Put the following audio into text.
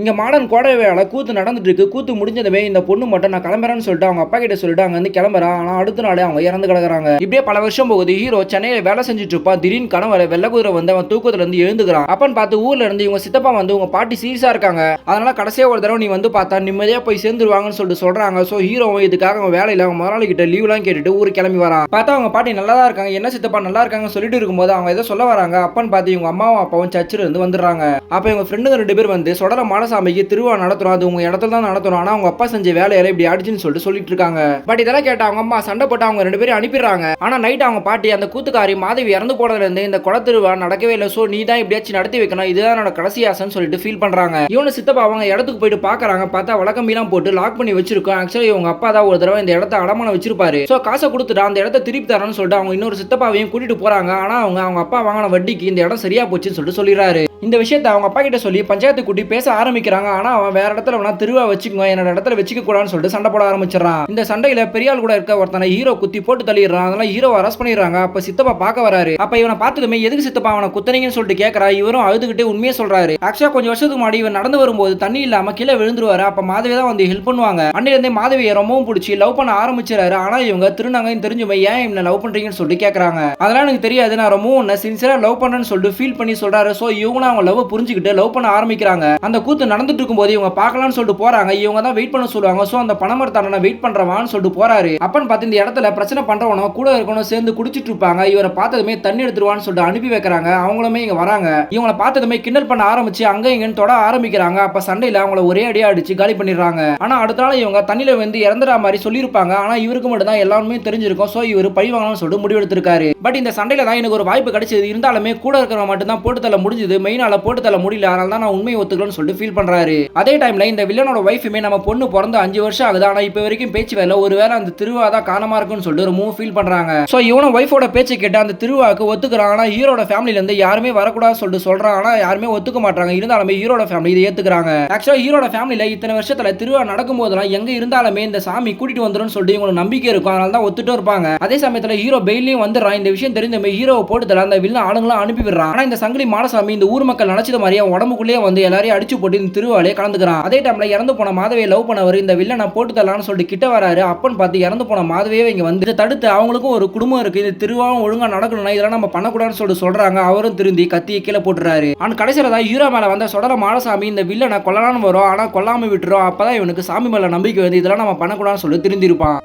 இங்க மாடன் கோடை வேலை கூத்து நடந்துட்டு இருக்கு. கூத்து முடிஞ்சதுமே இந்த பொண்ணு மட்டும் நான் கிளம்புறேன்னு சொல்லிட்டு அவங்க அப்பா கிட்ட சொல்லிட்டு அங்க இருந்து கிளம்புறா. ஆனா அடுத்த நாளே அவங்க இறந்து கிடக்குறாங்க. இப்படியே பல வருஷம் போகுது. ஹீரோ சென்னையில வேலை செஞ்சுட்டு இருப்பான். திடீர்னு கனவுல வெள்ளை குதிரை வந்து அவன் தூக்கத்துல இருந்து எழுந்துக்கிறான். அப்பன்னு பார்த்து ஊர்ல இருந்து இவங்க சித்தப்பா வந்து உங்க பாட்டி சீரியஸா இருக்காங்க. அதனால கடைசியா ஒரு தடவை நீ வந்து பார்த்தா நிம்மதியா போய் சேர்ந்துருவாங்கன்னு சொல்லிட்டு சொல்றாங்க. சோ ஹீரோவும் இதுக்காக அவங்க வேலையில அவங்க முதலாளி கிட்ட லீவ்லாம் கேட்டுட்டு ஊருக்கு கிளம்பி வரான். பார்த்தா அவங்க பாட்டி நல்லா தான் இருக்காங்க. என்ன சித்தப்பா நல்லா இருக்காங்கன்னு சொல்லிட்டு இருக்கும்போது அவங்க ஏதோ சொல்ல வராங்க. அப்பன்னு பார்த்து இவங்க அம்மாவும் அப்பாவும் சர்ச்சில் இருந்து வந்துடுறாங்க. அப்ப இவங்க ஃப்ரெண்டுங்க 2 பேர் வந்து சொடல மாடசாமிக்கு திருவிழா நடத்துறோம். அது உங்க இடத்துல தான் நடத்துறோம். ஆனா உங்க அப்பா செஞ்ச வேலையில இப்படி ஆடிச்சுன்னு சொல்லிட்டு இருக்காங்க. பட் இதெல்லாம் கேட்ட அவங்க அம்மா சண்டை போட்டு அவங்க 2 பேரும் அனுப்பிடுறாங்க. ஆனா நைட் அவங்க பாட்டி அந்த கூத்துக்காரி மாதவி இறந்து போனதுல இருந்து இந்த குள திருவிழா நடக்கவே இல்லை. சோ நீ தான் இப்படியாச்சும் நடத்தி வைக்கணும். இதுதான் என்னோட கடைசி ஆசைன்னு சொல்லிட்டு ஃபீல் பண்றாங்க. இவனு சித்தப்பா அவங்க இடத்துக்கு போயிட்டு பாக்குறாங்க. பார்த்தா வழக்கம்பீலாம் போட்டு லாக் பண்ணி வச்சிருக்கோம். ஆக்சுவலி இவங்க அப்பா தான் ஒரு தடவை இந்த இடத்த அடமானம் வச்சிருப்பாரு. சோ காசை கொடுத்துட்டு அந்த இடத்த திருப்பி தரணும்னு சொல்லிட்டு அவங்க இன்னொரு சித்தப்பாவையும் கூட்டிட்டு போறாங்க. ஆனா அவங்க அப்பா வாங்கின வட்டிக்கு இந்த இடம் சரியா போச்சுன்னு சொல்லிடுறாரு. இந்த விஷயத்தை அவங்க அப்பா கிட்ட சொல்லி பஞ்சாயத்து கூட்டி பேச ஆரம்பிக்கிறாங்க. ஆனா அவன் வேற இடத்துல வேணா திருவா வச்சுக்கோ, என்னோட இடத்துல வச்சுக்க கூடாதுன்னு சொல்லிட்டு சண்டை போட ஆரம்பிச்சிடறான். இந்த சண்டையில பெரியாள் கூட இருக்க ஒருத்தனை ஹீரோ குத்தி போட்டு தள்ளிடுறான். அதனால ஹீரோ அரெஸ்ட் பண்ணிடுறாங்க. அப்ப சித்தப்பா பார்க்க வராரு. அப்ப இவனை பார்த்ததுமே எதுக்கு சித்தப்பா அவனை குத்தனீங்கன்னு சொல்லிட்டு கேட்கறா. இவரும் அழுதுகிட்டே உண்மையை சொல்றாரு. ஆக்சுவலா கொஞ்சம் வருஷத்துக்கு முன்னாடி இவன் நடந்து வரும்போது தண்ணி இல்லாம கீழே விழுந்துருவாரு. அப்ப மாதவி தான் வந்து ஹெல்ப் பண்ணுவாங்க. அன்னில இருந்தே மாதவியை ரொம்பவும் பிடிச்சி லவ் பண்ண ஆரம்பிச்சிடாரு. ஆனா இவங்க திருநாங்கன்னு தெரிஞ்சுமே ஏன் இவனை லவ் பண்றீங்கன்னு சொல்லிட்டு கேட்கறாங்க. அதெல்லாம் எனக்கு தெரியாது, நான் ரொம்பவும் உன்னை சின்சியரா லவ் பண்றேன்னு சொல்லிட்டு ஃபீல் பண்ணி சொல்றாரு. சோ இவங்க அவங்க லவ் புரிஞ்சுக்கிட்டு லவ் பண்ண ஆரம்பிக்கிறாங்க. அந்த கூத்து நடந்துட்டு இருக்கும்போது இவங்க பார்க்கலாம்னு சொல்லிட்டு போறாங்க. இவங்க தான் வெயிட் பண்ண சொல்லுவாங்க. சோ அந்த பணமரத்தான வெயிட் பண்றவான்னு சொல்லிட்டு போறாரு. அப்பன்னு பார்த்து இந்த இடத்துல பிரச்சனை பண்றவனோ கூட இருக்கணும் சேர்ந்து குடிச்சிட்டு இருப்பாங்க. இவரை பார்த்ததுமே தண்ணி எடுத்துருவான்னு சொல்லிட்டு அனுப்பி வைக்கிறாங்க. அவங்களுமே இங்க வராங்க. இவங்களை பார்த்ததுமே கிண்டல் பண்ண ஆரம்பிச்சு அங்க இங்கன்னு தொட ஆரம்பிக்கிறாங்க. அப்ப சண்டையில அவங்கள ஒரே அடியா அடிச்சு காலி பண்ணிடுறாங்க. ஆனா அடுத்த நாள் இவங்க தண்ணியில வந்து இறந்துற மாதிரி சொல்லியிருப்பாங்க. ஆனா இவருக்கு மட்டும் தான் எல்லாருமே தெரிஞ்சிருக்கும். சோ இவர் பழி வாங்கணும்னு சொல்லிட்டு முடிவெடுத்திருக்காரு. பட் இந்த சண்டையில தான் எனக்கு ஒரு வாய்ப்பு கிடைச்சது. இருந்தாலுமே கூட இருக்கிறவங்க மட்டும் தான் போட்டு தள்ள முடிஞ்சது. மெயினால போட்டு தள்ள முடியல. அதனால தான் நான் உண்மையை ஒத்துக்கலன்னு சொல்லிட்டு ஃபீல் பண்றாரு. அதே டைம்ல இந்த வில்லனோட வைஃபுமே நம்ம பொண்ணு பிறந்து 5 வருஷம் ஆகுது. ஆனா இப்ப வரைக்கும் பேச்சு வரல. ஒருவேளை அந்த திருவிழா தான் காரணமா இருக்குன்னு சொல்லிட்டு ஒரு ஃபீல் பண்றாங்க. சோ இவனும் வைஃபோட பேச்சை கேட்டு அந்த திருவிழாக்கு ஒத்துக்கிறான். ஆனா ஹீரோட ஃபேமிலில இருந்து யாருமே வரக்கூடாதுன்னு சொல்லிட்டு சொல்றாங்க. ஆனா யாருமே ஒத்துக்க மாட்டாங்க. இருந்தாலுமே ஹீரோட ஃபேமிலி இதை ஏத்துக்கிறாங்க. ஆக்சுவலா ஹீரோட ஃபேமிலில இத்தனை வருஷத்துல திருவிழா நடக்கும் போதெல்லாம் எங்க இருந்தாலுமே இந்த சாமி கூட்டிட்டு வந்துரும் சொல்லிட்டு இவங்களுக்கு நம்பிக்கை இருக்கும். அதனால தான் ஒத்துட்டு இருப்பாங்க. அதே சமயத்துல ஹீரோ பெயிலையும் வந்துடுறான். இந்த விஷயம் தெரிஞ்சமே ஹீரோவை போட்டு தர அந்த வில்லன் ஆளுங்களும் அனுப்பி விடுறான். ஆனா இந்த சங்கிலி மாடசாமி இந்த ஊர் மக்கள் நினைச்சது மாதிரியே உடம்புக்குள்ளேயே வந்து எல்லாரையும் அடிச்சு போட்டு இந்த திருவிழாலே கலந்துக்கிறான். அதே டைம்ல இறந்து போன மாதவியை லவ் பண்ணவர் இந்த வில்லனை போட்டு தரலான்னு சொல்லிட்டு கிட்ட வராரு. அப்பன்னு பார்த்து இறந்து போன மாதவியே இங்க வந்து தடுத்து அவங்களுக்கும் ஒரு குடும்பம் இருக்கு. இந்த திருவிழாவும் ஒழுங்கா நடக்கணும்னா இதெல்லாம் நம்ம பண்ணக்கூடாதுன்னு சொல்லிட்டு சொல்றாங்க. அவரும் திருந்தி கத்தியை கீழே போட்டுறாரு. ஆனா கடைசியில தான் ஹீரோ மேல வந்த சொடல மாடசாமி இந்த வில்லனை கொல்லலான்னு வரும். ஆனா கொல்லாம விட்டுரும். அப்பதான் இவனுக்கு சாமி மேல நம்பிக்கை வந்து இதெல்லாம் நம்ம பண்ணக்கூடாதுன்னு சொல்லி திருந்தி இருப்பான்.